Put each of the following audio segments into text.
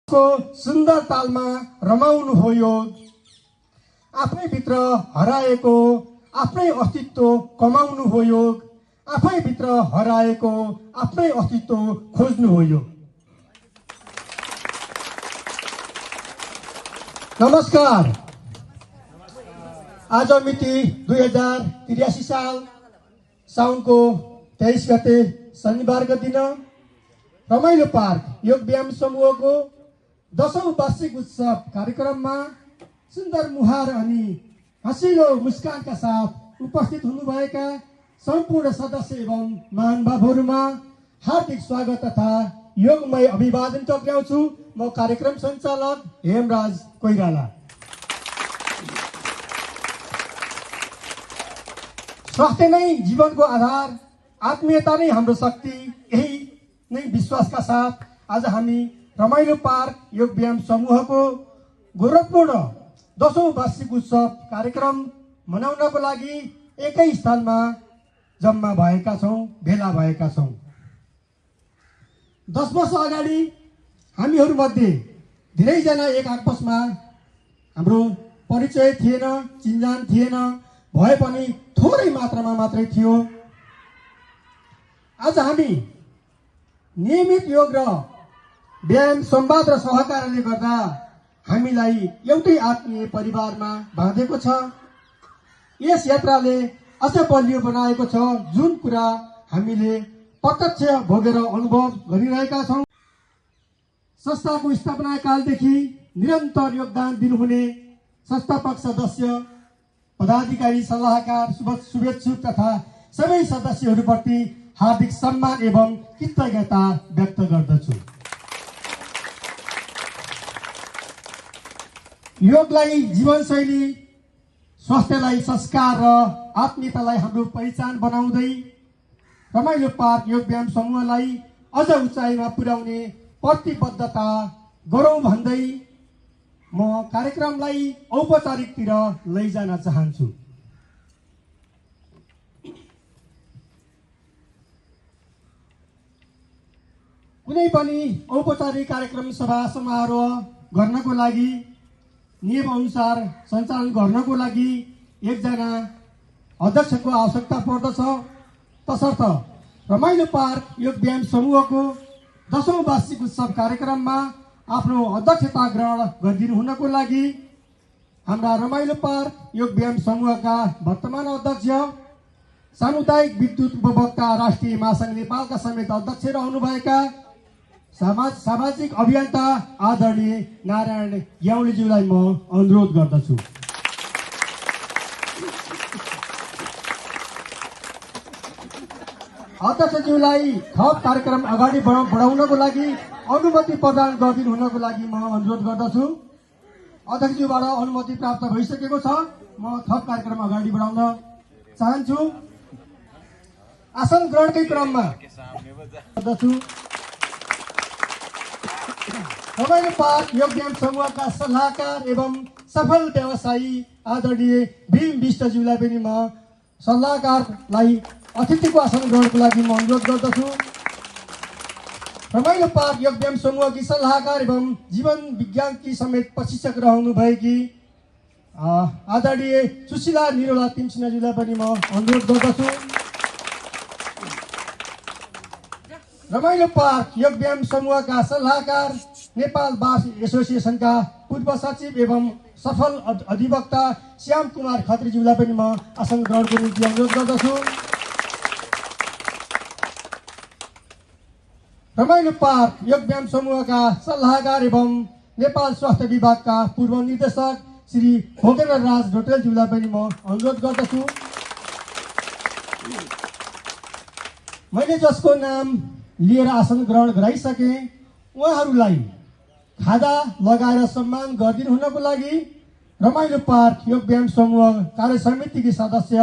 को सुन्दर तालमा रमाउनु हो योग। आफ्नै भित्र हराएको आफ्नै अस्तित्व कमाउनु हो योग। आफै भित्र हराएको आफ्नै अस्तित्व खोज्नु हो योग। नमस्कार। आज मिति 2083 साल साउनको 23 गते शनिबारको दिन रमाइलो पार्क योग व्यायाम समूहको 10औं वार्षिक उत्सव कार्यक्रममा सुन्दर मुहार अनि हँसिलो मुस्कानका साथ उपस्थित हुनुभएका सम्पूर्ण सदस्य एवं महानुभावहरूमा हार्दिक स्वागत तथा योगमय अभिवादन टक्राउँछु। म कार्यक्रम सञ्चालक हेमराज कोइराला। स्वास्थ्य नै जीवनको आधार, आत्मीयता नै हाम्रो शक्ति, यही नै विश्वासका साथ आज हामी रमाइलो पार्क योग व्यायाम समूहको गौरवपूर्ण 10औं वार्षिक उत्सव कार्यक्रम मनाउनको लागि एकै स्थानमा जम्मा भएका छौँ, भेला भएका छौँ। 10 वर्ष अगाडि हामीहरूमध्ये धेरैजना एक आपसमा हाम्रो परिचय थिएन, चिन्जान थिएन, भए पनि थोरै मात्रामा मात्रै थियो। आज हामी नियमित योग र व्यायाम संवाद र सहकार्यले गर्दा हामीलाई एउटै आत्मीय परिवारमा बाँधेको छ। यस यात्राले अझ बलियो बनाएको छ, जुन कुरा हामीले प्रत्यक्ष भोगेर अनुभव गरिरहेका छौँ। संस्थाको स्थापना कालदेखि निरन्तर योगदान दिनुहुने संस्थापक सदस्य, पदाधिकारी, सल्लाहकार, शुभेच्छुक तथा सबै सदस्यहरूप्रति हार्दिक सम्मान एवं कृतज्ञता व्यक्त गर्दछु। योगलाई जीवनशैली, स्वास्थ्यलाई संस्कार र आत्मीयतालाई हाम्रो पहिचान बनाउँदै रमाइलो पार्क योग व्यायाम समूहलाई अझ उचाइमा पुर्याउने प्रतिबद्धता गरौँ भन्दै म कार्यक्रमलाई औपचारिकतिर लैजान चाहन्छु। कुनै पनि औपचारिक कार्यक्रम सभा समारोह गर्नको लागि, नियम अनुसार सञ्चालन गर्नको लागि एकजना अध्यक्षको आवश्यकता पर्दछ। तसर्थ रमाइलो पार्क योग व्यायाम समूहको 10औं वार्षिक उत्सव कार्यक्रममा आफ्नो अध्यक्षता ग्रहण गरिदिनु हुनको लागि हाम्रा रमाइलो पार्क योग व्यायाम समूहका वर्तमान अध्यक्ष, सामुदायिक विद्युत उपभोक्ता राष्ट्रिय महासङ्घ नेपालका समेत अध्यक्ष रहनुभएका सामाजिक अभियन्ता आदरणीय नारायण याउलीज्यूलाई म अनुरोध गर्दछु। अध्यक्षज्यूलाई थप कार्यक्रम अगाडि बढाउनको लागि अनुमति प्रदान गरिदिनु हुनको लागि म अनुरोध गर्दछु। अध्यक्षज्यूबाट अनुमति प्राप्त भइसकेको छ। म थप कार्यक्रम अगाडि बढाउन चाहन्छु। आसन ग्रहणकै क्रममा गर्दछु। रमाइलो पार्क योग व्यायाम समूहका सल्लाहकार एवं सफल व्यवसायी आदरणीय भीम विष्टज्यूलाई पनि म सल्लाहकारलाई अतिथिको आसन ग्रहणको लागि म अनुरोध गर्दछु। रमाइलो पार्क योग व्यायाम समूहकी सल्लाहकार एवं जीवन विज्ञानकी समेत प्रशिक्षक रहनु भएकी आदरणीय सुशीला निरोला तिमसिनाज्यूलाई पनि म अनुरोध गर्दछु। रमाइलो पार्क योग व्यायाम समूहका सल्लाहकार, नेपाल बार एसोसिएसनका पूर्व सचिव एवं सफल अधिवक्ता श्याम कुमार खत्रीज्यूलाई पनि म आसन ग्रहणको निम्ति अनुरोध गर्दछु। रमाइलो पार्क योग व्यायाम समूहका सल्लाहकार एवं नेपाल स्वास्थ्य विभागका पूर्व निर्देशक श्री भोगेन्द्र राज ढोटेलज्यूलाई पनि म अनुरोध गर्दछु। मैले जसको नाम लिएर आसन ग्रहण गराइसके उहाँहरूलाई खाजा लगाएर सम्मान गरिदिनु हुनको लागि रमाइलो पार्क योग व्यायाम समूह कार्य समितिकी सदस्य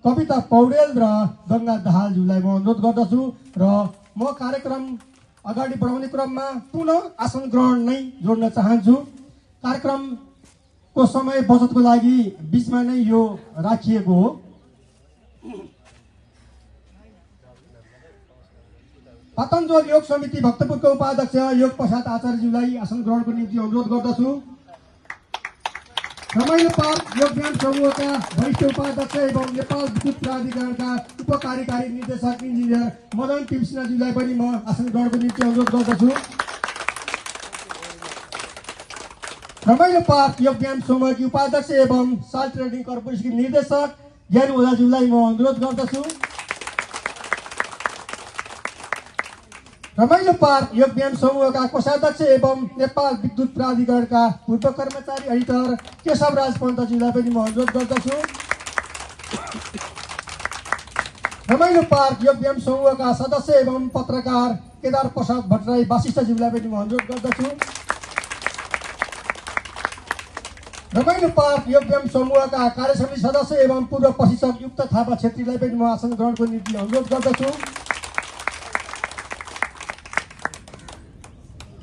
कविता पौडेल र गङ्गा दाहालज्यूलाई म अनुरोध गर्दछु। र म कार्यक्रम अगाडि बढाउने क्रममा पुनः आसन ग्रहण नै जोड्न चाहन्छु। कार्यक्रमको समय बचतको लागि बिचमा नै यो राखिएको हो। पतञ्जल योग समिति भक्तपुरको उपाध्यक्ष योग प्रसाद आचार्यज्यूलाई आसन ग्रहणको निम्ति अनुरोध गर्दछु। रमाइलो पार्क योगदान समूहका वरिष्ठ उपाध्यक्ष एवं नेपाल विद्युत प्राधिकरणका उपकार्यकारी निर्देशक इन्जिनियर मदन तिमसिनाज्यूलाई पनि म आसन ग्रहणको निम्ति अनुरोध गर्दछु। रमाइलो पार्क योगदान समूहकी उपाध्यक्ष एवं साल ट्रेडिङ कर्पोरेसनकी निर्देशक ज्ञान ओझाज्यूलाई म अनुरोध गर्दछु। रमाइलो पार्क योगदान समूहका कोषाध्यक्ष एवं नेपाल विद्युत प्राधिकरणका पूर्व कर्मचारी एडिटर केशवराज पन्तज्यूलाई पनि म अनुरोध गर्दछु। रमाइलो पार्क योगदान समूहका सदस्य एवं पत्रकार केदार प्रसाद भट्टराई वासिष्ठज्यूलाई पनि म अनुरोध गर्दछु। रमाइलो पार्क योगदान समूहका कार्यसमिति सदस्य एवं पूर्व प्रशिक्षक युक्त थापा छेत्रीलाई पनि म आसन ग्रहणको निम्ति अनुरोध गर्दछु।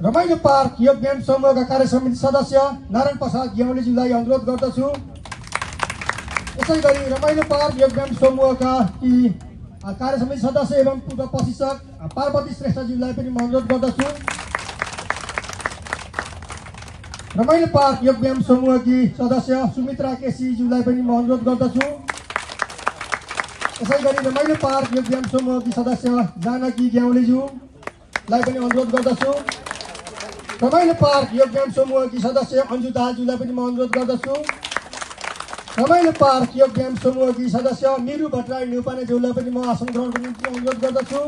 रमाइलो पार्क योगदान समूहका कार्यसमिति सदस्य नारायण प्रसाद ग्याउलेज्यूलाई अनुरोध गर्दछु। यसै गरी रमाइलो पार्क योगदान समूहका कार्यसमिति सदस्य एवं पूर्व प्रशिक्षक पार्वती श्रेष्ठज्यूलाई पनि म अनुरोध गर्दछु। रमाइलो पार्क योगदान समूहकी सदस्य सुमित्रा केसीज्यूलाई पनि म अनुरोध गर्दछु। यसै गरी रमाइलो पार्क योगदान समूहकी सदस्य जानकी ग्याउलेज्यूलाई पनि अनुरोध गर्दछु। रमाइलो पार्क योगदान समूहकी सदस्य अन्जु दाहालज्यूलाई पनि म अनुरोध गर्दछु। रमाइलो पार्क योगदान समूहकी सदस्य मिरु भट्टराई न्युपानेज्यूलाई पनि म आसन ग्रहणको निम्ति अनुरोध गर्दछु।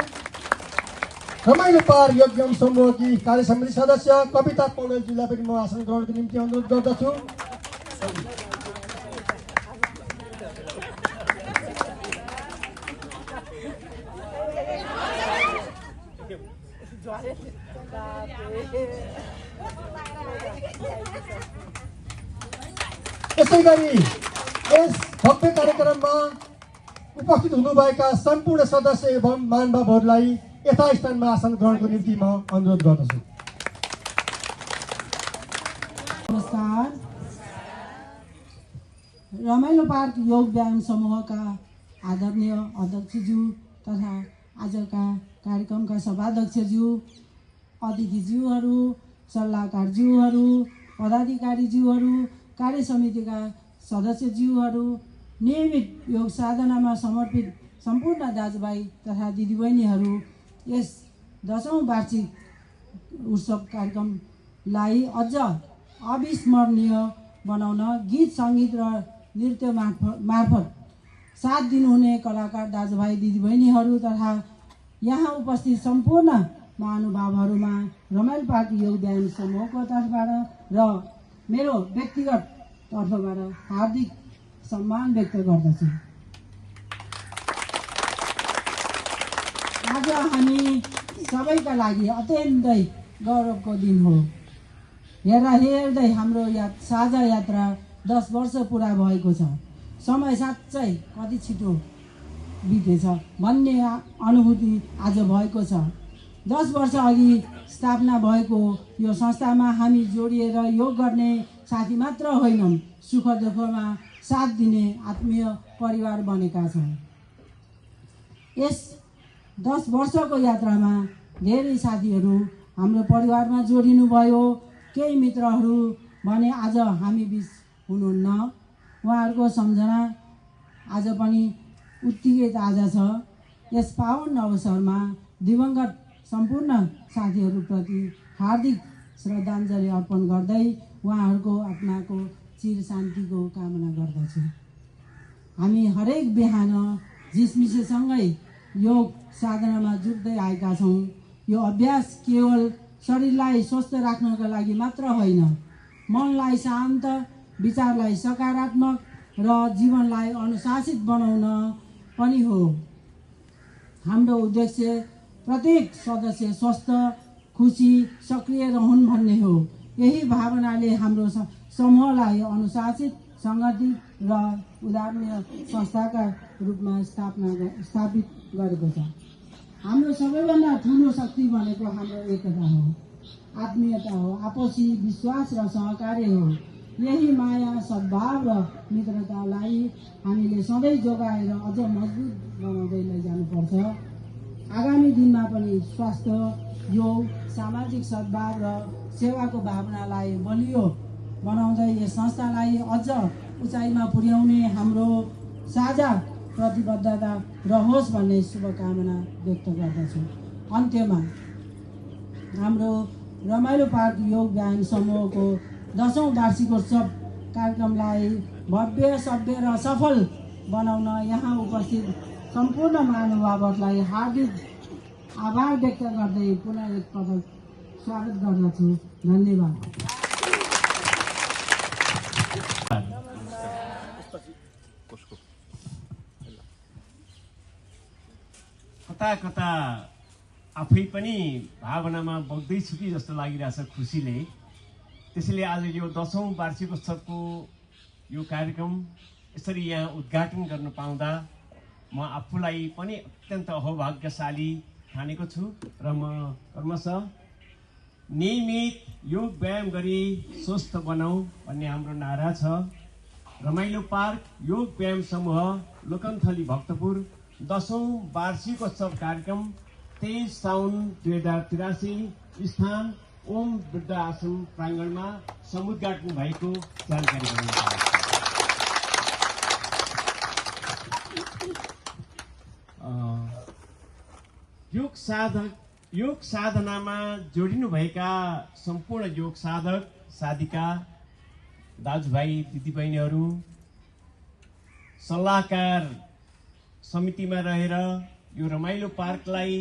रमाइलो पार्क योगदान समूहकी कार्यसमिति सदस्य कविता पौडेलज्यूलाई पनि म आसन ग्रहणको निम्ति अनुरोध गर्दछु। यसै गरी यस भव्य कार्यक्रममा उपस्थित हुनुभएका सम्पूर्ण सदस्य एवं महानुभावहरूलाई यथास्थानमा आसन ग्रहणको निम्ति म अनुरोध गर्दछु। नमस्कार। रमाइलो पार्क योग व्यायाम समूहका आदरणीय अध्यक्षज्यू तथा आजका कार्यक्रमका सभाध्यक्षज्यू, अतिथिज्यूहरू, सल्लाहकारज्यूहरू, पदाधिकारीज्यूहरू, कार्य समितिका सदस्यज्यूहरू, नियमित योग साधनामा समर्पित सम्पूर्ण दाजुभाइ तथा दिदीबहिनीहरू, यस 10औं वार्षिक उत्सव कार्यक्रमलाई अझ अविस्मरणीय बनाउन गीत सङ्गीत र नृत्य मार्फत साथ दिनुहुने कलाकार दाजुभाइ दिदीबहिनीहरू तथा यहाँ उपस्थित सम्पूर्ण महानुभावहरूमा रमाइलो पार्क योग व्यायाम समूहको तर्फबाट र मेरो व्यक्तिगत तर्फबाट हार्दिक सम्मान व्यक्त गर्दछु। आज हामी सबैका लागि अत्यन्तै गौरवको दिन हो। हेर्दै हाम्रो साझा यात्रा 10 वर्ष पुरा भएको छ। समय साँच्चै कति छिटो बितेछ भन्ने अनुभूति आज भएको छ। 10 वर्ष अघि स्थापना भएको यो संस्थामा हामी जोडिएर योग गर्ने साथी मात्र होइनौँ, सुख दुःखमा साथ दिने आत्मीय परिवार बनेका छौँ। यस 10 वर्षको यात्रामा धेरै साथीहरू हाम्रो परिवारमा जोडिनु भयो। केही मित्रहरू भने आज हामी बिच हुनुहुन्न। उहाँहरूको सम्झना आज पनि उत्तिकै ताजा छ। यस पावन अवसरमा दिवंगत सम्पूर्ण साथीहरूप्रति हार्दिक श्रद्धाञ्जली अर्पण गर्दै उहाँहरूको आत्माको चिर शान्तिको कामना गर्दछु। हामी हरेक बिहान झिसमिसेसँगै योग साधनामा जुट्दै आएका छौँ। यो अभ्यास केवल शरीरलाई स्वस्थ राख्नका लागि मात्र होइन, मनलाई शान्त, विचारलाई सकारात्मक र जीवनलाई अनुशासित बनाउन पनि हो। हाम्रो उद्देश्य प्रत्येक सदस्य स्वस्थ, खुसी, सक्रिय रहन् भन्ने हो। यही भावनाले हाम्रो समूहलाई अनुशासित, सङ्गठित र उदाहरणीय संस्थाका रूपमा स्थापित गरेको छ। हाम्रो सबैभन्दा ठुलो शक्ति भनेको हाम्रो एकता हो, आत्मीयता हो, आपसी विश्वास र सहकार्य हो। यही माया, सद्भाव र मित्रतालाई हामीले सधैँ जोगाएर अझ मजबुत बनाउँदै लैजानुपर्छ। आगामी दिनमा पनि स्वास्थ्य, योग, सामाजिक सद्भाव र सेवाको भावनालाई बलियो बनाउँदै यस संस्थालाई अझ उचाइमा पुर्याउने हाम्रो साझा प्रतिबद्धता रहोस् भन्ने शुभकामना व्यक्त गर्दछु। अन्त्यमा हाम्रो रमाइलो पार्क योग व्यायाम समूहको 10औं वार्षिकोत्सव कार्यक्रमलाई भव्य, सभ्य र सफल बनाउन यहाँ उपस्थित सम्पूर्ण महानुभावहरूलाई हार्दिक आभार व्यक्त गर्दै पुनः एकपटक स्वागत गर्दछु। धन्यवाद। कता कता आफै पनि भावनामा बग्दैछु कि जस्तो लागिरहेछ खुसीले। त्यसैले आज यो 10औं वार्षिकोत्सवको यो कार्यक्रम यसरी यहाँ उद्घाटन गर्न पाउँदा म आफूलाई पनि अत्यन्त अहोभाग्यशाली ठानेको छु र म क्रमशः नियमित योग व्यायाम गरी स्वस्थ बनाऊ भन्ने हाम्रो नारा छ। रमाइलो पार्क योग व्यायाम समूह लोकन्थली भक्तपुर 10औं वार्षिकोत्सव कार्यक्रम 23 साउन 2083 स्थान ओम वृद्ध आश्रम प्राङ्गणमा समुद्घाटन भएको जानकारी गराउन चाहन्छु। योग साधनामा जोडिनुभएका सम्पूर्ण योग साधक साधिका दाजुभाइ दिदीबहिनीहरू, सल्लाहकार समितिमा रहेर यो रमाइलो पार्कलाई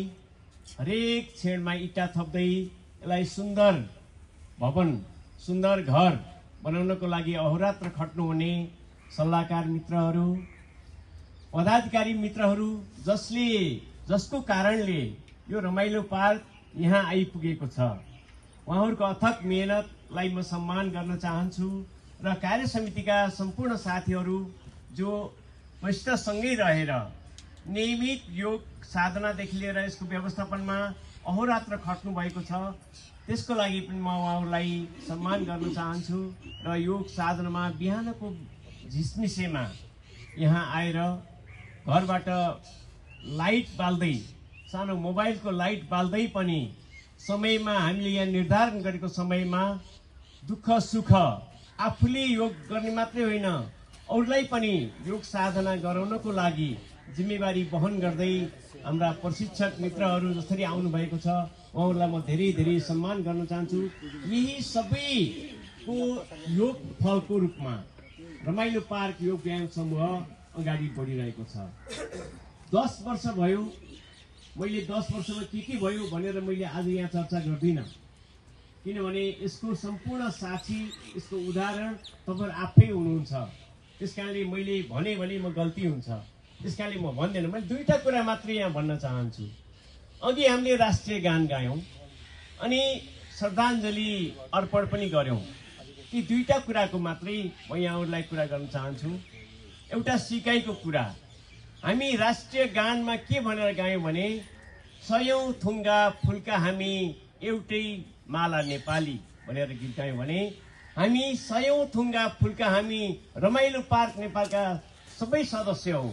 हरेक क्षणमा इँटा थप्दै यसलाई सुन्दर भवन, सुन्दर घर बनाउनको लागि अहोरात्र खट्नुहुने सल्लाहकार मित्रहरू, पदाधिकारी मित्रहरू, जसको कारणले यो रमाइलो पार्क यहाँ आइपुगेको छ, उहाँहरूको अथक मेहनतलाई म सम्मान गर्न चाहन्छु र कार्य समितिका सम्पूर्ण साथीहरू जो मसितसँगै रहेर नियमित योग साधनादेखि लिएर यसको व्यवस्थापनमा अहोरात्र खट्नु भएको छ, त्यसको लागि पनि म उहाँहरूलाई सम्मान गर्न चाहन्छु र योग साधनामा बिहानको झिसमिसेमा यहाँ आएर घरबाट लाइट बाल्दै, सानो मोबाइलको लाइट बाल्दै पनि समयमा हामीले यहाँ निर्धारण गरेको समयमा दुःख सुख आफूले योग गर्ने मात्रै होइन अरूलाई पनि योग साधना गराउनको लागि जिम्मेवारी वहन गर्दै हाम्रा प्रशिक्षक मित्रहरू जसरी आउनुभएको छ उहाँहरूलाई म धेरै धेरै सम्मान गर्न चाहन्छु। यही सबैको योग फलको रूपमा रमाइलो पार्क योग व्यायाम समूह अगाडि बढिरहेको छ। 10 वर्ष भयो, मैले 10 वर्षमा के भयो भनेर मैले आज यहाँ चर्चा गर्दिनँ, किनभने यसको सम्पूर्ण साक्षी, यसको उदाहरण तपाईहरु आफै हुनुहुन्छ। त्यसकारणले मैले भने म गल्ती हुन्छ, त्यसकारणले म भन्दैन। मैले दुईटा कुरा मात्रै यहाँ भन्न चाहन्छु। अघि हामीले राष्ट्रिय गान गायौं अनि श्रद्धाञ्जली अर्पण पनि गर्यौं। ती दुईटा कुराको मात्रै म यहाँहरूलाई कुरा गर्न चाहन्छु। एउटा सिकाइको कुरा, हामी राष्ट्रिय गानमा के भनेर गायौं भने सयौं थुङ्गा फुलका हामी एउटै माला नेपाली भनेर गीत गायौं भने हामी सयौं थुङ्गा फुलका हामी रमाइलो पार्क नेपालका सबै सदस्य हौ।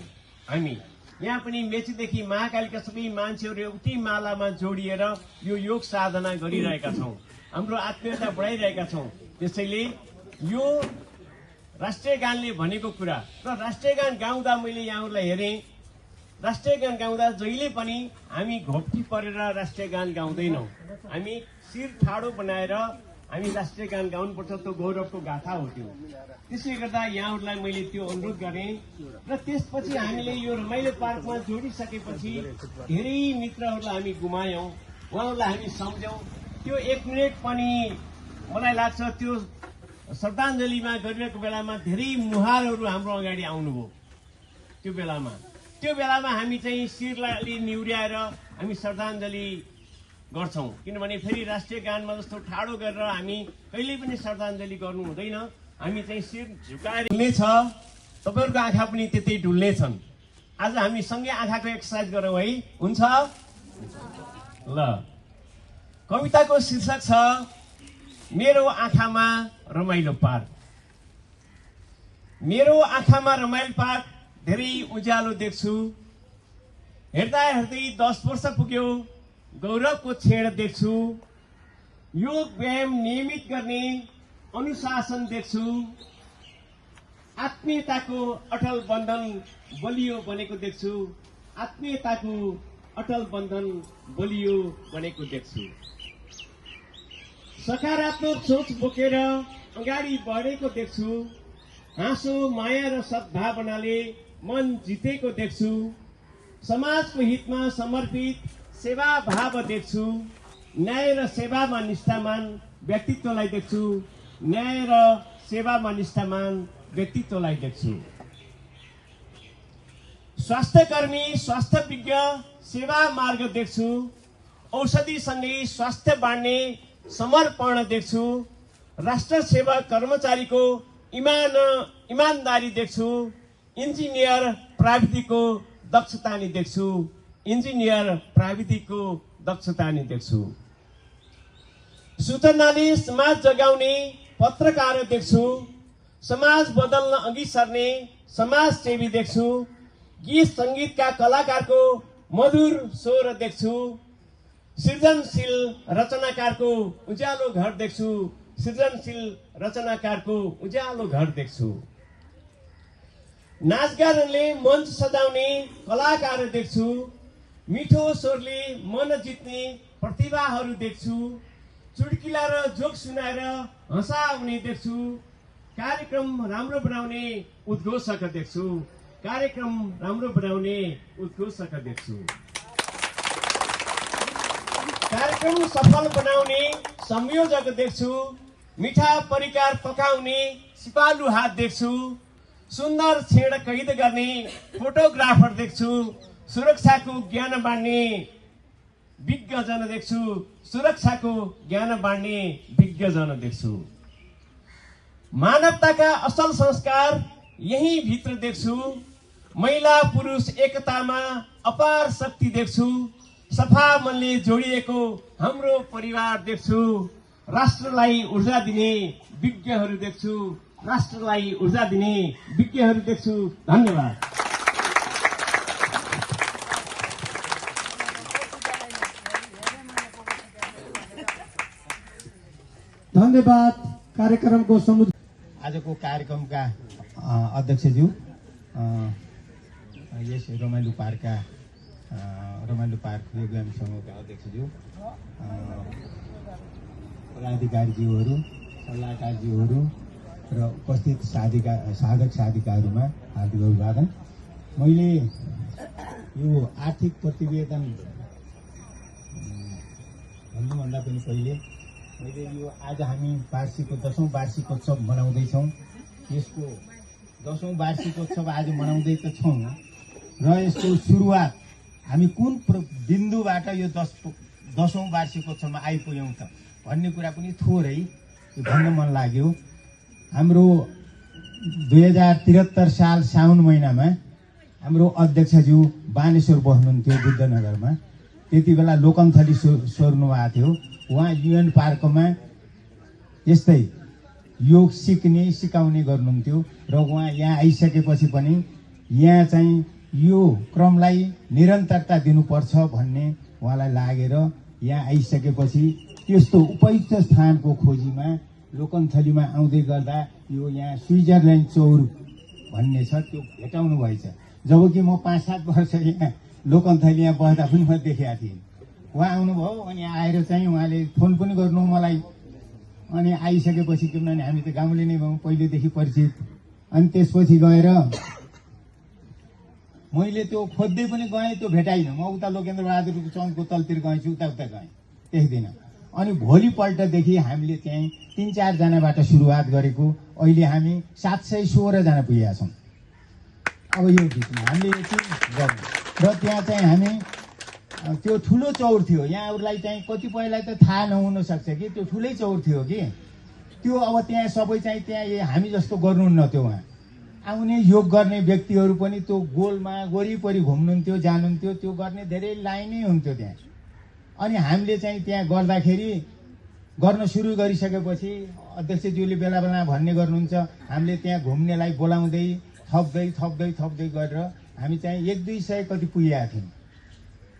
हामी यहाँ पनि मेचीदेखि महाकालीका सबै मान्छेहरू एउटै मालामा जोडिएर यो योग साधना गरिरहेका छौं, हाम्रो आत्मीयता बढाइरहेका छौं। त्यसैले यो राष्ट्रिय गानले भनेको कुरा र राष्ट्रिय गान गाउँदा मैले यहाँहरूलाई हेरेँ, राष्ट्रिय गान गाउँदा जहिले पनि हामी घोप्टी परेर राष्ट्रिय गान गाउँदैनौँ, हामी शिर ठाडो बनाएर हामी राष्ट्रिय गान गाउनुपर्छ। त्यो गौरवको गाथा हो त्यो। त्यसले गर्दा यहाँहरूलाई मैले त्यो अनुरोध गरेँ र त्यसपछि हामीले यो रमाइलो पार्कमा जोडिसकेपछि धेरै मित्रहरूलाई हामी गुमायौं, उहाँहरूलाई हामी सम्झ्यौं। त्यो 1 मिनेट पनि मलाई लाग्छ त्यो श्रद्धाञ्जलीमा गरिरहेको बेलामा धेरै मुहारहरू हाम्रो अगाडि आउनुभयो। त्यो बेलामा हामी चाहिँ शिरलाई निहुर्याएर हामी श्रद्धाञ्जली गर्छौं, किनभने फेरि राष्ट्रिय गानमा जस्तो ठाडो गरेर हामी कहिल्यै पनि श्रद्धाञ्जली गर्नु हुँदैन। हामी चाहिँ शिर झुकाएर डुल्ने छ, तपाईहरुको आँखा पनि त्यतै डुल्ने छन्। आज हामी सँगै आँखाको एक्सर्साइज गरौँ है, हुन्छ? ल, कविताको शीर्षक छ मेरो आँखामा रमाइलो पार्क। मेरो आँखामा रमाइलो पार्क, धेरै उज्यालो देख्छु, हेर्दा हेर्दै 10 वर्ष पुग्यो, गौरवको क्षण देख्छु। योग व्यायाम नियमित गर्ने अनुशासन देख्छु। आत्मीयताको अटल बन्धन बलियो बनेको देख्छु। आत्मीयताको अटल बन्धन बलियो बनेको देख्छु। सकारात्मक सोच बोकेर अगाडि बढेको देख्छु। हाँसो, माया र सद्भावनाले मन जितेको देख्छु। समाजको हितमा समर्पित सेवा भाव देख्छु। न्याय र सेवामा निष्ठामान व्यक्तित्वलाई देख्छु। न्याय र सेवामा निष्ठामान व्यक्तित्वलाई देख्छु। स्वास्थ्यकर्मी, स्वास्थ्य विज्ञ, सेवा मार्ग देख्छु। औषधिसँगै स्वास्थ्य बाँड्ने समर्पण देख्छु। राष्ट्र सेवा कर्मचारीको इमानदारी देख्छु। इन्जिनियर प्राविधिकको दक्षता नि देख्छु। इन्जिनियर प्राविधिकको दक्षता नि देख्छु। सूचनाले समाज जगाउने पत्रकार देख्छु। समाज बदल्न अघि सर्ने समाजसेवी देख्छु। गीत सङ्गीतका कलाकारको मधुर स्वर देख्छु। सृजनशील रचनाकारको उज्यालो घर देख्छु। सृजनशील रचनाकारको उज्यालो घर देख्छु। नाचगानले मञ्च सजाउने कलाकार देख्छु। मिठो स्वरले मन जित्ने प्रतिभाहरू देख्छु। चुड्किला र जोक सुनाएर हँसाउने देख्छु। कार्यक्रम राम्रो बनाउने उद्घोषक देख्छु। कार्यक्रम राम्रो बनाउने उद्घोषक देख्छु। कार्यक्रम सफल बनाउने संयोजक देख्छु। मिठा परिकार पकाउने सिपालु हात देख्छु। सुन्दर क्षण कैद गर्ने फोटोग्राफर देख्छु। सुरक्षाको ज्ञान बाँड्ने विज्ञजन देख्छु। सुरक्षाको ज्ञान बाँड्ने विज्ञजन देख्छु। मानवताका असल संस्कार यही भित्र देख्छु। महिला पुरुष एकतामा अपार शक्ति देख्छु। सफा मनले जोडिएको हाम्रो परिवार देख्छु। राष्ट्रलाई ऊर्जा दिने विज्ञहरू देख्छु। राष्ट्रलाई ऊर्जा दिने विज्ञहरू देख्छु। धन्यवाद। धन्यवाद। कार्यक्रमको आजको कार्यक्रमका अध्यक्षज्यू, यस रमाइलो पार्क योग व्यायाम समूहका अध्यक्षज्यू, पदाधिकारीज्यूहरू, सल्लाहकारज्यूहरू र उपस्थित साधक साधिकाहरूमा हार्दिक अभिवादन। मैले यो आर्थिक प्रतिवेदन भन्नुभन्दा पनि पहिले मैले यो आज हामी 10औं वार्षिकोत्सव मनाउँदैछौँ। यसको 10औं वार्षिकोत्सव आज मनाउँदै त छौँ र यसको सुरुवात हामी कुन बिन्दुबाट यो 10औं वार्षिकोत्सवमा आइपुग्यौँ त भन्ने कुरा पनि थोरै भन्न मन लाग्यो। हाम्रो 2073 साल साउन महिनामा हाम्रो अध्यक्षज्यू बानेश्वर बस्नुहुन्थ्यो बुद्धनगरमा। त्यति बेला लोकन्थली स्वर्नु भएको थियो। उहाँ युएन पार्कमा यस्तै योग सिकाउने गर्नुहुन्थ्यो र उहाँ यहाँ आइसकेपछि पनि यहाँ चाहिँ यो क्रमलाई निरन्तरता दिनुपर्छ भन्ने उहाँलाई लागेर यहाँ आइसकेपछि त्यस्तो उपयुक्त स्थानको खोजीमा लोकन्थलीमा आउँदै गर्दा यो यहाँ स्विजरल्यान्ड चौर भन्ने छ त्यो भेटाउनु भएछ। जबकि म 5-7 वर्ष यहाँ लोकन्थली यहाँ बस्दा पनि म देखेको थिएँ। उहाँ आउनुभयो अनि आएर चाहिँ उहाँले फोन पनि गर्नु मलाई। अनि आइसकेपछि किनभने हामी त गाउँले नै भयौँ, पहिलेदेखि परिचित। अनि त्यसपछि गएर मैले त्यो खोज्दै पनि गएँ, त्यो भेटाइनँ। म उता लोकेन्द्र बहादुरको चौकको तलतिर गएछु, उता गएँ, देख्दिनँ। अनि भोलिपल्टदेखि हामीले त्यहीँ 3-4 जनाबाट सुरुवात गरेको अहिले हामी 716 जना पुगेका छौँ। अब यो बिचमा हामीले यति गर्यौँ र त्यहाँ चाहिँ हामी त्यो ठुलो चौर थियो। यहाँहरूलाई चाहिँ कतिपयलाई त थाहा नहुन सक्छ कि त्यो ठुलै चौर थियो कि त्यो। अब त्यहाँ सबै चाहिँ त्यहाँ हामी जस्तो गर्नुहुन्न त्यो। उहाँ आउने योग गर्ने व्यक्तिहरू पनि त्यो गोलमा वरिपरि घुम्नुहुन्थ्यो, जानुहुन्थ्यो। त्यो गर्ने धेरै लाइनै हुन्थ्यो त्यहाँ। अनि हामीले चाहिँ त्यहाँ गर्दाखेरि गर्न सुरु गरिसकेपछि अध्यक्षज्यूले बेला बेला भन्ने गर्नुहुन्छ, हामीले त्यहाँ घुम्नेलाई बोलाउँदै थप्दै गरेर हामी चाहिँ 1-2 सय कति पुगेका थियौँ।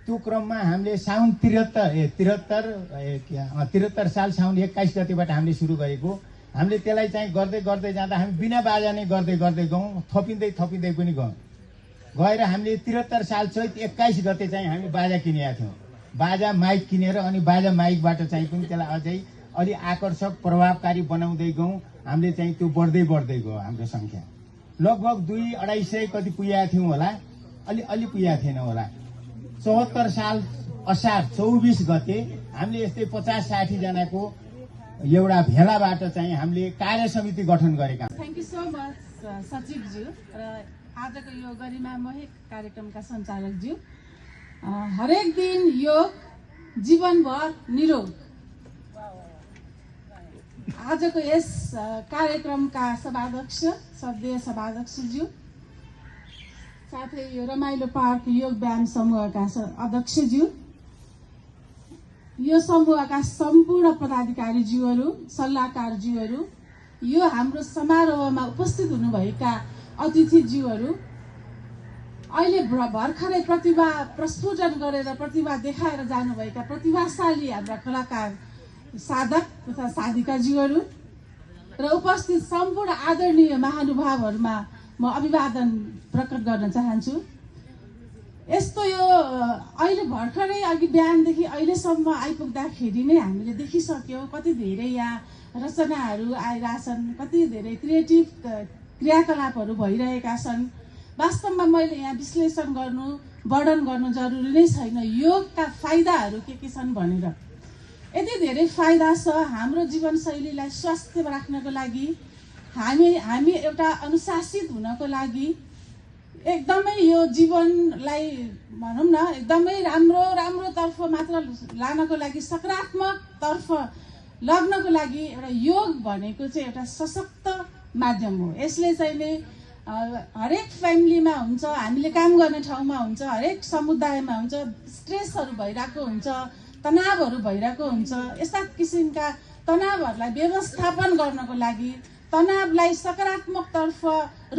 त्यो क्रममा हामीले साउन 73 साल साउन 21 गतेबाट हामीले सुरु गरेको। हामीले त्यसलाई चाहिँ गर्दै गर्दै जाँदा हामी बिना बाजा नै गर्दै गर्दै गयौँ, थपिँदै पनि गयौँ। गएर हामीले 73 साल चैत 21 गते चाहिँ हामी बाजा किनेका थियौँ। बाजा माइक किनेर अनि बाजा माइकबाट चाहिँ पनि त्यसलाई अझै अलि आकर्षक प्रभावकारी बनाउँदै गयौँ। हामीले चाहिँ त्यो बढ्दै गयो हाम्रो सङ्ख्या। लगभग 200-250 कति पुगेका थियौँ होला, अलि पुगेका थिएन होला। 74 साल असार 24 गते हामीले यस्तै 50-60 जनाको एउटा भेलाबाट चाहिँ हामीले कार्य समिति गठन गरेका। थ्याङ्क यू सो मच सचिवज्यू र आजको यो गरिमामय कार्यक्रमका सञ्चालकज्यू। हरेक दिन योग जीवनभर निरोग। आजको यस कार्यक्रमका सभाध्यक्ष श्रद्धेय सभाध्यक्षज्यू, साथै यो रमाइलो पार्क योग व्यायाम समूहका अध्यक्षज्यू, यो समूहका सम्पूर्ण पदाधिकारीज्यूहरू, सल्लाहकारज्यूहरू, यो हाम्रो समारोहमा उपस्थित हुनुभएका अतिथिज्यूहरू, अहिले भर्खरै प्रतिभा प्रस्फुटन गरेर प्रतिभा देखाएर जानुभएका प्रतिभाशाली हाम्रा कलाकार साधक तथा साधिकाज्यूहरू र उपस्थित सम्पूर्ण आदरणीय महानुभावहरूमा म अभिवादन प्रकट गर्न चाहन्छु। यस्तो यो अहिले भर्खरै अघि बिहानदेखि अहिलेसम्म आइपुग्दाखेरि नै हामीले देखिसक्यौँ कति धेरै यहाँ रचनाहरू आइरहेछन्, कति धेरै क्रिएटिभ क्रियाकलापहरू भइरहेका छन्। वास्तवमा मैले यहाँ विश्लेषण गर्नु वर्णन गर्नु जरुरी नै छैन योगका फाइदाहरू के छन् भनेर। यति धेरै फाइदा छ हाम्रो जीवनशैलीलाई स्वस्थ राख्नको लागि, हामी एउटा अनुशासित हुनको लागि, एकदमै यो जीवनलाई भनौँ न एकदमै राम्रो तर्फ मात्र लानको लागि, सकारात्मक तर्फ लग्नको लागि एउटा योग भनेको चाहिँ एउटा सशक्त माध्यम हो। यसले चाहिँ नि हरेक फ्यामिलीमा हुन्छ, हामीले काम गर्ने ठाउँमा हुन्छ, हरेक समुदायमा हुन्छ, स्ट्रेसहरू भइरहेको हुन्छ, तनावहरू भइरहेको हुन्छ। यस्ता किसिमका तनावहरूलाई व्यवस्थापन गर्नको लागि, तनावलाई सकारात्मकतर्फ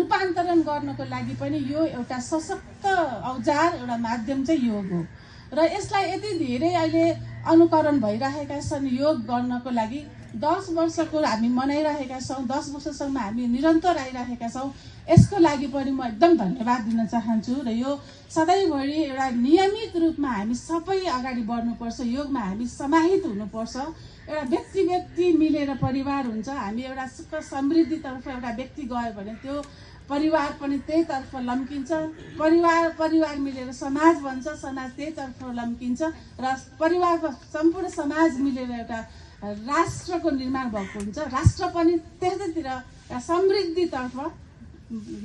रूपान्तरण गर्नको लागि पनि यो एउटा सशक्त औजार, एउटा माध्यम चाहिँ योग हो। र यसलाई यति धेरै अहिले अनुकरण भइरहेका छन् योग गर्नको लागि। 10 वर्षको हामी मनाइरहेका छौँ, 10 वर्षसम्म हामी निरन्तर आइरहेका छौँ। यसको लागि पनि म एकदम धन्यवाद दिन चाहन्छु। र यो सधैँभरि एउटा नियमित रूपमा हामी सबै अगाडि बढ्नुपर्छ, योगमा हामी समाहित हुनुपर्छ। एउटा व्यक्ति मिलेर परिवार हुन्छ, हामी एउटा सुख समृद्धितर्फ एउटा व्यक्ति गयो भने त्यो परिवार पनि त्यहीतर्फ लम्किन्छ, परिवार मिलेर समाज बन्छ, समाज त्यहीतर्फ लम्किन्छ र परिवार सम्पूर्ण समाज मिलेर एउटा राष्ट्रको निर्माण भएको हुन्छ, राष्ट्र पनि त्यस्तैतिर समृद्धितर्फ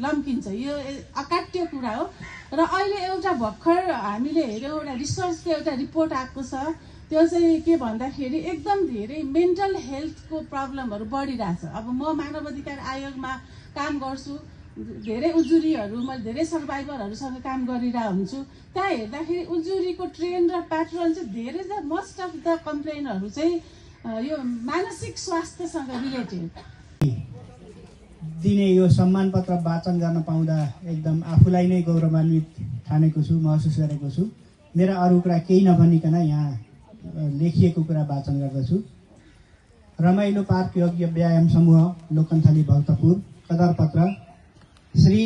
लम्किन्छ। यो अकाट्य कुरा हो। र अहिले एउटा भर्खर हामीले हेऱ्यौँ, एउटा रिसर्चको एउटा रिपोर्ट आएको छ, त्यो चाहिँ के भन्दाखेरि एकदम धेरै मेन्टल हेल्थको प्रब्लमहरू बढिरहेछ। अब म मानव अधिकार आयोगमा काम गर्छु, धेरै उजुरीहरू, मैले धेरै सर्भाइभरहरूसँग काम गरिरहेको हुन्छु। त्यहाँ हेर्दाखेरि उजुरीको ट्रेन्ड र प्याटर्न चाहिँ धेरै मोस्ट अफ द कम्प्लेनहरू चाहिँ यो मानसिक स्वास्थ्यसँग रिलेटेड। दिने यो सम्मान पत्र वाचन गर्न पाउँदा एकदम आफूलाई नै गौरवान्वित ठानेको छु, महसुस गरेको छु। मेरा अरू कुरा केही नभनिकन यहाँ लेखिएको कुरा वाचन गर्दछु। रमाइलो पार्क योग व्यायाम समूह लोकन्थली भक्तपुर, कदरपत्र श्री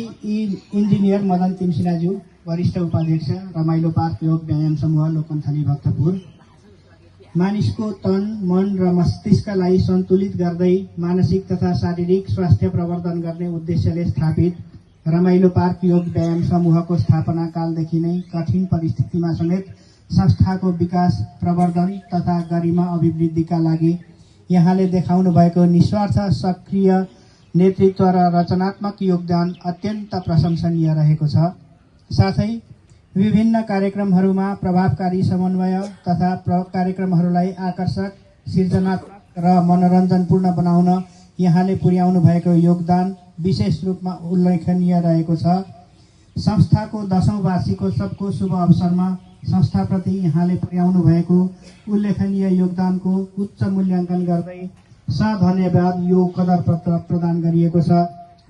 इन्जिनियर मदन तिमसिनाज्यू, वरिष्ठ उपाध्यक्ष, रमाइलो पार्क योग व्यायाम समूह लोकन्थली भक्तपुर। मानिसको तन, मन र मस्तिष्कलाई सन्तुलित गर्दै मानसिक तथा शारीरिक स्वास्थ्य प्रवर्धन गर्ने उद्देश्यले स्थापित रमाइलो पार्क योग व्यायाम समूहको स्थापना कालदेखि नै कठिन परिस्थितिमा समेत संस्थाको विकास, प्रवर्धन तथा गरिमा अभिवृद्धिका लागि यहाँले देखाउनु भएको निस्वार्थ सक्रिय नेतृत्व र रचनात्मक योगदान अत्यन्त प्रशंसनीय रहेको छ। साथै विभिन्न कार्यक्रमहरूमा प्रभावकारी समन्वय तथा कार्यक्रमहरूलाई आकर्षक, सृजनात्मक र मनोरञ्जनपूर्ण बनाउन यहाँले पुर्याउनु भएको योगदान विशेष रूपमा उल्लेखनीय रहेको छ। संस्थाको 10औं वार्षिकोत्सवको शुभ अवसरमा संस्थाप्रति यहाँले पुर्याउनु भएको उल्लेखनीय योगदानको उच्च मूल्याङ्कन गर्दै धन्यवाद यो कदर पत्र प्रदान गरिएको छ।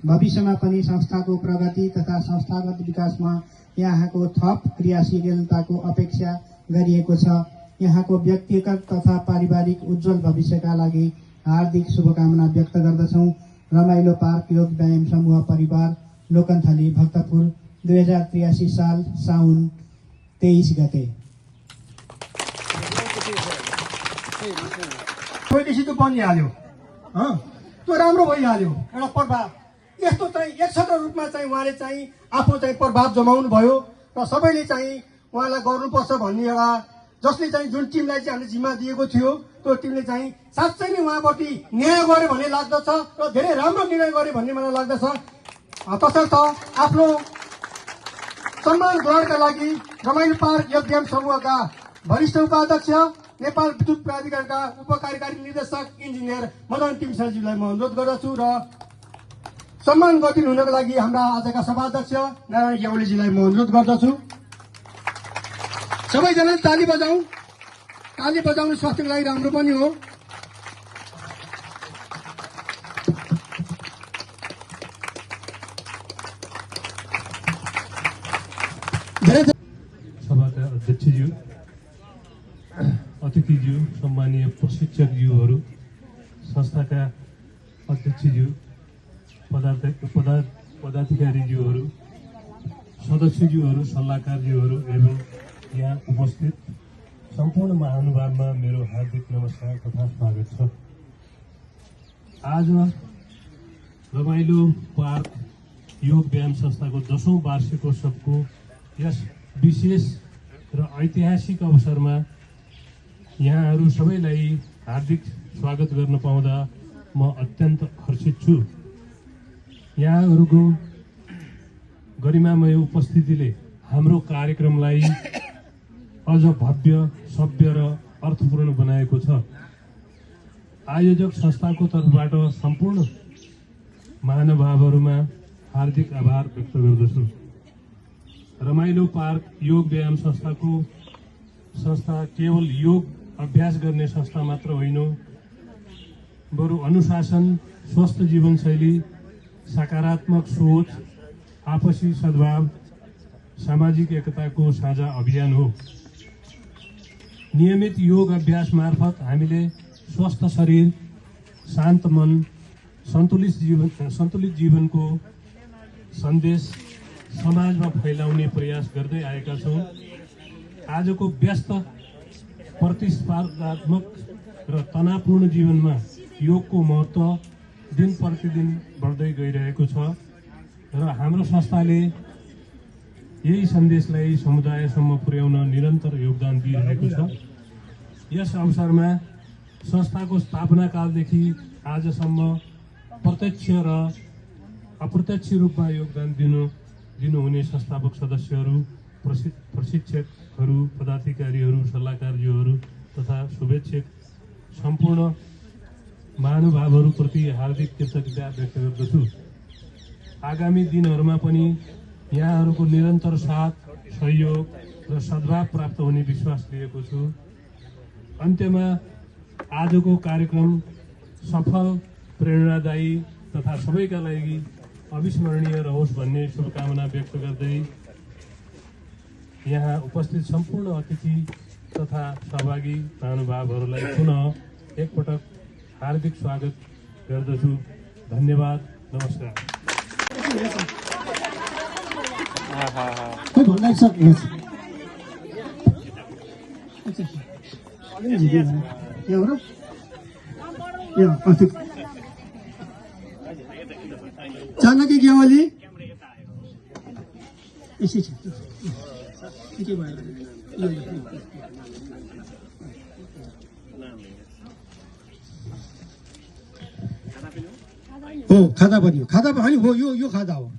भविष्यमा पनि संस्थाको प्रगति तथा संस्थागत विकासमा यहाँको थप क्रियाशीलताको अपेक्षा गरिएको छ। यहाँको व्यक्तिगत तथा पारिवारिक उज्जवल भविष्यका लागि हार्दिक शुभकामना व्यक्त गर्दछौँ। रमाइलो पार्क योग व्यायाम समूह परिवार, लोकन्थली, भक्तपुर, 2083 साल साउन 23 गते। पहिलेपछि त बनिहाल्यो, त्यो राम्रो भइहाल्यो। एउटा प्रभाव यस्तो चाहिँ एकछत्र रूपमा चाहिँ उहाँले चाहिँ आफू चाहिँ प्रभाव जमाउनु भयो र सबैले चाहिँ उहाँलाई गर्नुपर्छ भन्ने एउटा, जसले चाहिँ जुन टिमलाई चाहिँ हामीले जिम्मा दिएको थियो त्यो टिमले चाहिँ साँच्चै नै उहाँप्रति न्याय गर्यो भन्ने लाग्दछ र धेरै राम्रो निर्णय गर्यो भन्ने मलाई लाग्दछ। तसर्थ आफ्नो सम्मान ग्रहणका लागि रमाइलो पार्क योग व्यायाम समूहका वरिष्ठ उपाध्यक्ष, नेपाल विद्युत प्राधिकरणका उपकार्यकारी निर्देशक इन्जिनियर मदन टिमसाज्यूलाई म अनुरोध गर्दछु र सम्मान गरिदिनु हुनको लागि हाम्रा आजका सभाध्यक्ष नारायण ग्यावलीजीलाई म अनुरोध गर्दछु। सबैजना ताली बजाउँ। ताली बजाउनु स्वास्थ्यको लागि राम्रो पनि हो। सभाका अध्यक्षज्यू, अतिथिज्यू, सम्मानीय प्रशिक्षकज्यूहरू, संस्थाका अध्यक्षज्यू, पदाधिकारीज्यूहरू, सदस्यज्यूहरू, सल्लाहकारज्यूहरू एवं यहाँ उपस्थित सम्पूर्ण महानुभावमा मेरो हार्दिक नमस्कार तथा स्वागत छ। आज रमाइलो पार्क योग व्यायाम संस्थाको 10औं वार्षिकोत्सवको यस विशेष र ऐतिहासिक अवसरमा यहाँहरू सबैलाई हार्दिक स्वागत गर्न पाउँदा म अत्यन्त हर्षित छु। यहाँहरूको गरिमामय उपस्थितिले हाम्रो कार्यक्रमलाई अझ भव्य, सभ्य र अर्थपूर्ण बनाएको छ। आयोजक संस्थाको तर्फबाट सम्पूर्ण महानुभावहरूमा हार्दिक आभार व्यक्त गर्दछु। रमाइलो पार्क योग व्यायाम संस्था केवल योग अभ्यास गर्ने संस्था मात्र होइन, बरु अनुशासन, स्वस्थ जीवनशैली, सकारात्मक सोच, आपसी सद्भाव, सामाजिक एकताको साझा अभियान हो। नियमित योग अभ्यास मार्फत हामीले स्वस्थ शरीर, शान्त मन, सन्तुलित जीवनको सन्देश समाजमा फैलाउने प्रयास गर्दै आएका छौँ। आजको व्यस्त, प्रतिस्पर्धात्मक र तनावपूर्ण जीवनमा योगको महत्त्व दिन प्रतिदिन बढ्दै गइरहेको छ र हाम्रो संस्थाले यही सन्देशलाई समुदायसम्म पुर्याउन निरन्तर योगदान दिइरहेको छ। यस अवसरमा संस्थाको स्थापना कालदेखि आजसम्म प्रत्यक्ष र अप्रत्यक्ष रूपमा योगदान दिनुहुने संस्थापक सदस्यहरू, प्रशिक्षकहरू, पदाधिकारीहरू, सल्लाहकारज्यूहरू तथा शुभेच्छक सम्पूर्ण महानुभावहरूप्रति हार्दिक कृतज्ञता व्यक्त गर्दछु। आगामी दिनहरूमा पनि यहाँहरूको निरन्तर साथ, सहयोग र सद्भाव प्राप्त हुने विश्वास लिएको छु। अन्त्यमा आजको कार्यक्रम सफल, प्रेरणादायी तथा सबैका लागि अविस्मरणीय रहोस् भन्ने शुभकामना व्यक्त गर्दै यहाँ उपस्थित सम्पूर्ण अतिथि तथा सहभागी महानुभावहरूलाई पुनः एकपटक हार्दिक स्वागत गर्दछु। धन्यवाद, नमस्कार। जानकी ग्यावाली हो, खादा पनि हो, यो खादा हो,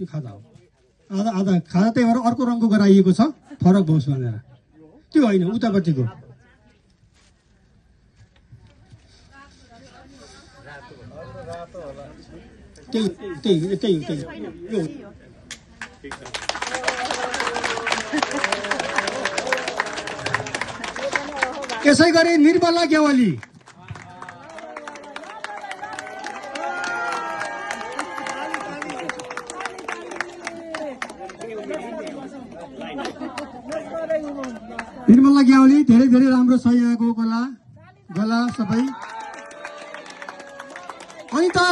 आधा आधा खादा त्यही भएर अर्को रङको गराइएको छ, फरक होस् भनेर। त्यो होइन, उतापट्टिको त्यही यो यसै गरी निर्मला ग्यावाली, निर्मला ग्यावली धेरै धेरै राम्रो छ यहाँको गला सबै। अनिता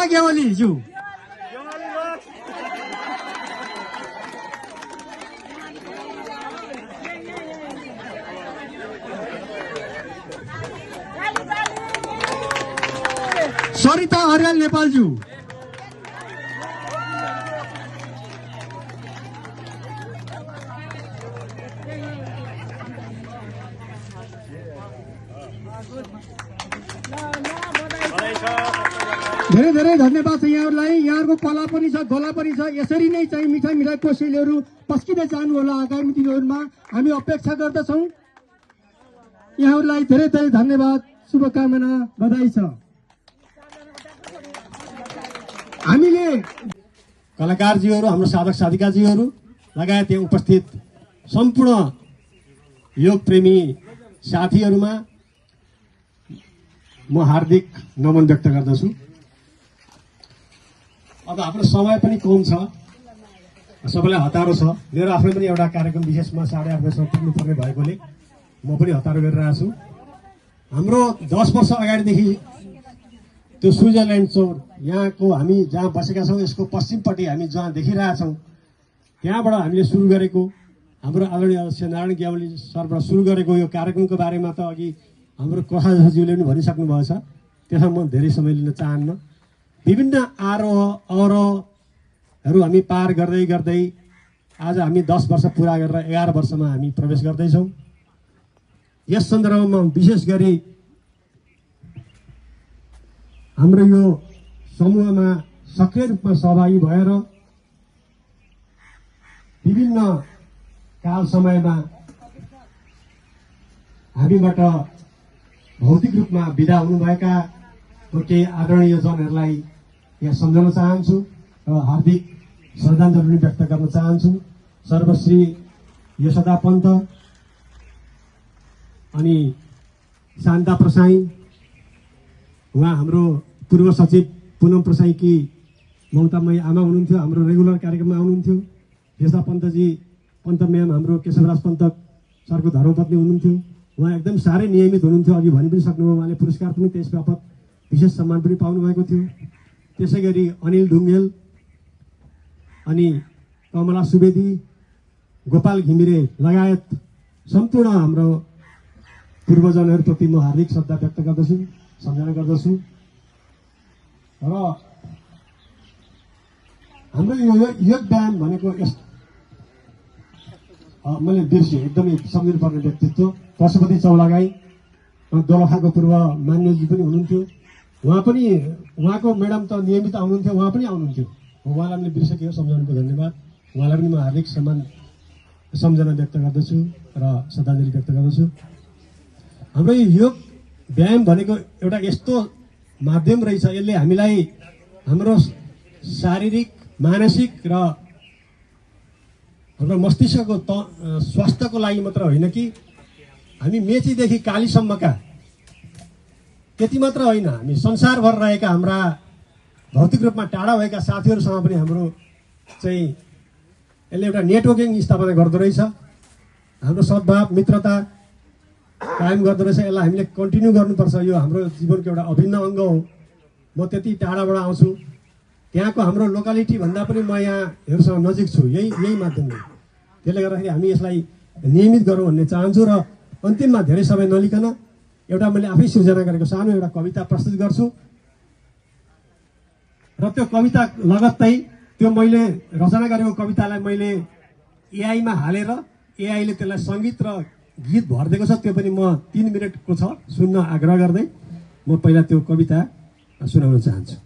ग्यावली ज्यू सरिता अर्याल नेपालज्यू धेरै धेरै धन्यवाद छ यहाँहरूलाई। यहाँहरूको कला पनि छ, गला पनि छ। यसरी नै चाहिँ मिठा कोसेलीहरू पस्किँदै जानु होला आगामी दिनहरूमा, हामी अपेक्षा गर्दछौँ। यहाँहरूलाई धेरै धेरै धन्यवाद, शुभकामना, बधाई छ। हामीले कलाकारजीहरू, हाम्रो साधक साधिकाजीहरू लगायत यहाँ उपस्थित सम्पूर्ण योग प्रेमी साथीहरूमा म हार्दिक नमन व्यक्त गर्दछु। अब हाम्रो समय पनि कम छ, सबैलाई हतारो छ। मेरो आफ्नो पनि एउटा कार्यक्रम विशेषमा 8:30 बजीसम्म पुग्नुपर्ने भएकोले म पनि हतारो गरिरहेको छु। हाम्रो 10 वर्ष अगाडिदेखि त्यो स्विजरल्यान्ड चौर यहाँको हामी जहाँ बसेका छौँ यसको पश्चिमपट्टि हामी जहाँ देखिरहेछौँ त्यहाँबाट हामीले सुरु गरेको हाम्रो आदरणीय अध्यक्ष नारायण ग्यावली सरबाट सुरु गरेको यो कार्यक्रमको बारेमा त अघि हाम्रो कोषाध्यक्षज्यूले पनि भनिसक्नु भएछ, त्यसमा म धेरै समय लिन चाहन्न। विभिन्न आरोह अवरोहहरू हामी पार गर्दै गर्दै आज हामी 10 वर्ष पुरा गरेर 11 वर्षमा हामी प्रवेश गर्दैछौँ। यस सन्दर्भमा विशेष गरी हाम्रो यो समूहमा सक्रिय रूपमा सहभागी भएर विभिन्न काल समयमा हामीबाट भौतिक रूपमा विदा हुनुभएका केही आदरणीय जनहरूलाई यहाँ सम्झाउन चाहन्छु र हार्दिक श्रद्धाञ्जली व्यक्त गर्न चाहन्छु। सर्वश्री यशोदा पन्त अनि शान्ता प्रसाई, उहाँ हाम्रो पूर्व सचिव पुनम प्रसाईकी ममतामयी आमा हुनुहुन्थ्यो, हाम्रो रेगुलर कार्यक्रममा आउनुहुन्थ्यो। यशोदा पन्त म्याम हाम्रो केशवराज पन्त सरको धर्मपत्नी हुनुहुन्थ्यो, उहाँ एकदम साह्रै नियमित हुनुहुन्थ्यो। अघि भनि पनि सक्नुभयो, उहाँले पुरस्कार पनि त्यस बापत विशेष सम्मान पनि पाउनुभएको थियो। त्यसै गरी अनिल ढुङ्गेल अनि कमला सुवेदी, गोपाल घिमिरे लगायत सम्पूर्ण हाम्रो पूर्वजनहरूप्रति म हार्दिक श्रद्धा व्यक्त गर्दछु, सम्झना गर्दछु। र हाम्रो यो योग व्यायाम भनेको मैले बिर्सेँ, एकदमै सम्झिनुपर्ने व्यक्तित्व पशुपति चौलागाई दोलखाको पूर्व मान्यजी पनि हुनुहुन्थ्यो। उहाँको म्याडम त नियमित आउनुहुन्थ्यो, उहाँ पनि आउनुहुन्थ्यो। उहाँलाई मैले बिर्सेको हो, सम्झाउनुको धन्यवाद। उहाँलाई पनि म हार्दिक सम्झना व्यक्त गर्दछु र श्रद्धाञ्जली व्यक्त गर्दछु। हाम्रो यो योग व्यायाम भनेको एउटा यस्तो माध्यम रहेछ, यसले हामीलाई हाम्रो शारीरिक, मानसिक र हाम्रो मस्तिष्कको स्वास्थ्यको लागि मात्र होइन कि हामी मेचीदेखि कालीसम्मका त्यति मात्र होइन, हामी संसारभर रहेका हाम्रा भौतिक रूपमा टाढा भएका साथीहरूसँग पनि हाम्रो चाहिँ यसले एउटा नेटवर्किङ स्थापना गर्दो रहेछ। हाम्रो सद्भाव, मित्रता कायम गर्दो रहेछ। यसलाई हामीले कन्टिन्यू गर्नुपर्छ। यो हाम्रो जीवनको एउटा अभिन्न अङ्ग हो। म त्यति टाढाबाट आउँछु, त्यहाँको हाम्रो लोकालिटी भन्दा पनि म यहाँहरूसँग नजिक छु यही माध्यमले। त्यसले गर्दाखेरि हामी यसलाई नियमित गरौँ भन्ने चाहन्छु। र अन्तिममा धेरै समय नलिकन एउटा मैले आफै सृजना गरेको सानो एउटा कविता प्रस्तुत गर्छु र त्यो कविता लगत्तै त्यो मैले रचना गरेको कवितालाई मैले एआईमा हालेर एआईले त्यसलाई सङ्गीत र गीत भरिदिएको छ। त्यो पनि म 3 मिनटको छ, सुन्न आग्रह गर्दै म पहिला त्यो कविता सुनाउन चाहन्छु।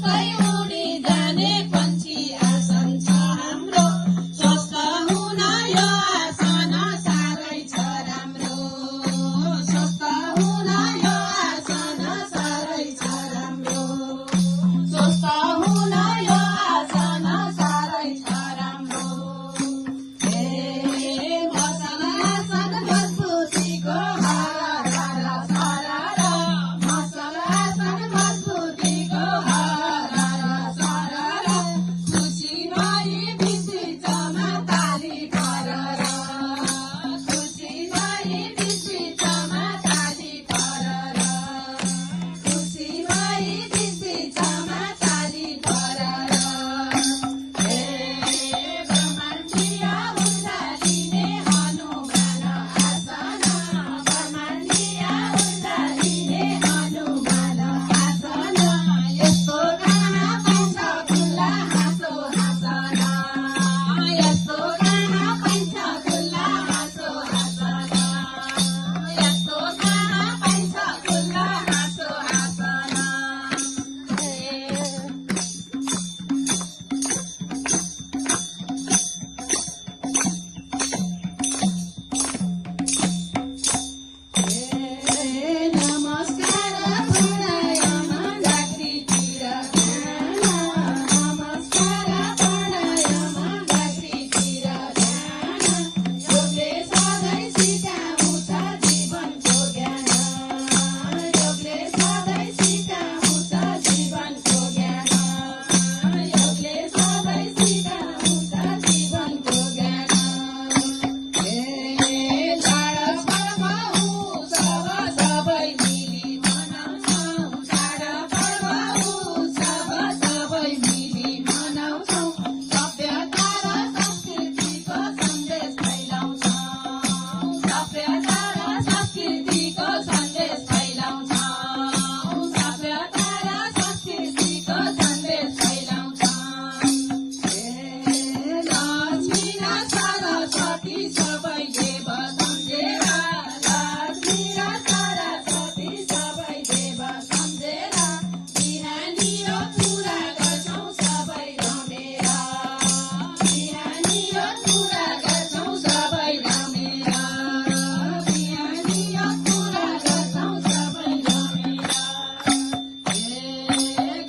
जस्तै उडी जाने पन्छी आसन छ हाम्रो स्वस्थ हुन यो आसन साह्रै छ राम्रो स्वस्थ हुन यो आसन साह्रै छ राम्रो स्वस्थ हुन यो आसन साह्रै छ राम्रो मसल आसन मजबुतीको मसल आसन मजबुतीको खुसी भई बिचमा ताली परेर खुसी भई बिचमा ताली परेर खुसी भई बिचमा ताली परेर ब्रह्माण्डीय ऊर्जा लिने हनुमान आसन ब्रह्माण्डीय ऊर्जा लिने हनुमान आसन यस्तो गाना पाइन्छ खुल्ला हाँसो हाँसन यस्तो गाना पाइन्छ खुल्ला हाँसो हाँसन यस्तो गाना पाइन्छ खुल्ला हाँसो हाँसन नमस्कार प्राणायाम जागृतिर नमस्कार प्राणायाम जागृतिर योगले सधैँ सिकाउँछ जीवनको ज्ञान योगले सधैँ सिकाउँछ जीवनको ज्ञान योगले सधैँ सिकाउँछ जीवनको ज्ञान चाड पर्व उत्सव सबै मिली मनाउँछौँ चाड पर्व उत्सव सबै मिली मनाउँछौँ सभ्यता र संस्कृतिको सन्देश फैलाउँछौँ सभ्यता र संस्कृतिको सन्देश फैलाउँछौँ सभ्यता र संस्कृतिको सन्देश फैलाउँछौँ लक्ष्मी र सरस्वती सबै देव सम्झेर लक्ष्मी र सरस्वती सबै देव सम्झेर बिहानी यो कुरा गर्छौँ सबै रमेर बिहानी यो कुरा गर्छौँ सबै रमेर बिहानी यो कुरा गर्छौँ सबै रमेर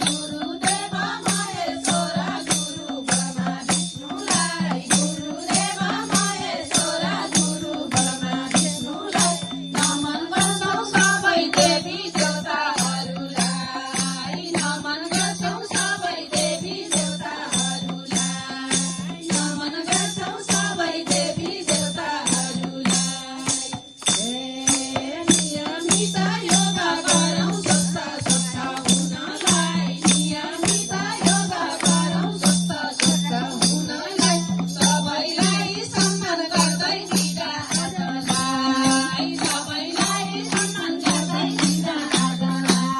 गुरुदेव महेश्वर गुरु ब्रह्मा विष्णुलाई गुरुदेव महेश्वर गुरु ब्रह्मा विष्णुलाई नमन गर्छौँ सबै देवी देवताहरूलाई नमन गर्छौँ सबै देवी देवताहरूलाई नमन गर्छौँ सबै देवी देवताहरूलाई नियमित योगा गरौँ स्वस्थ हुनलाई नियमित योगा गरौँ स्वस्थ हुनलाई सबैलाई सम्मान गर्दै बिदा आजलाई सबैलाई सम्मान गर्दै बिदा आजलाई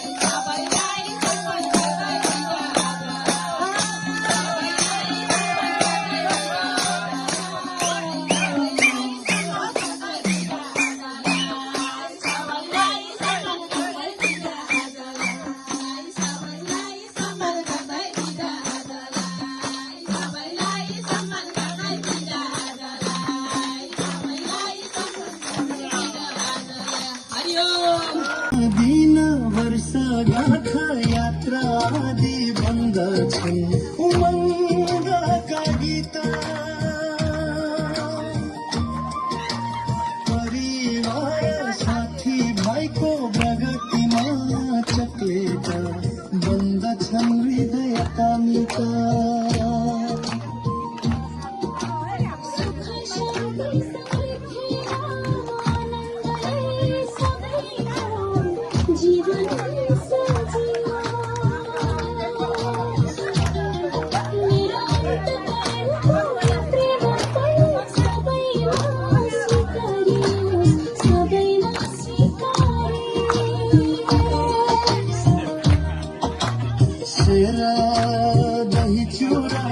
सबैलाई सम्मान गर्दै बिदा आजलाई सबैलाई सम्मान गर्दै बिदा आजलाई सबैलाई सम्मान गर्दै दिन वर्ष गाथ यात्रा आदि बन्दछन् उमङ्गका गीत परिवार साथी भाइको प्रगतिमा चक्लेट बन्दछन् हृदयका मिता दही चूड़ा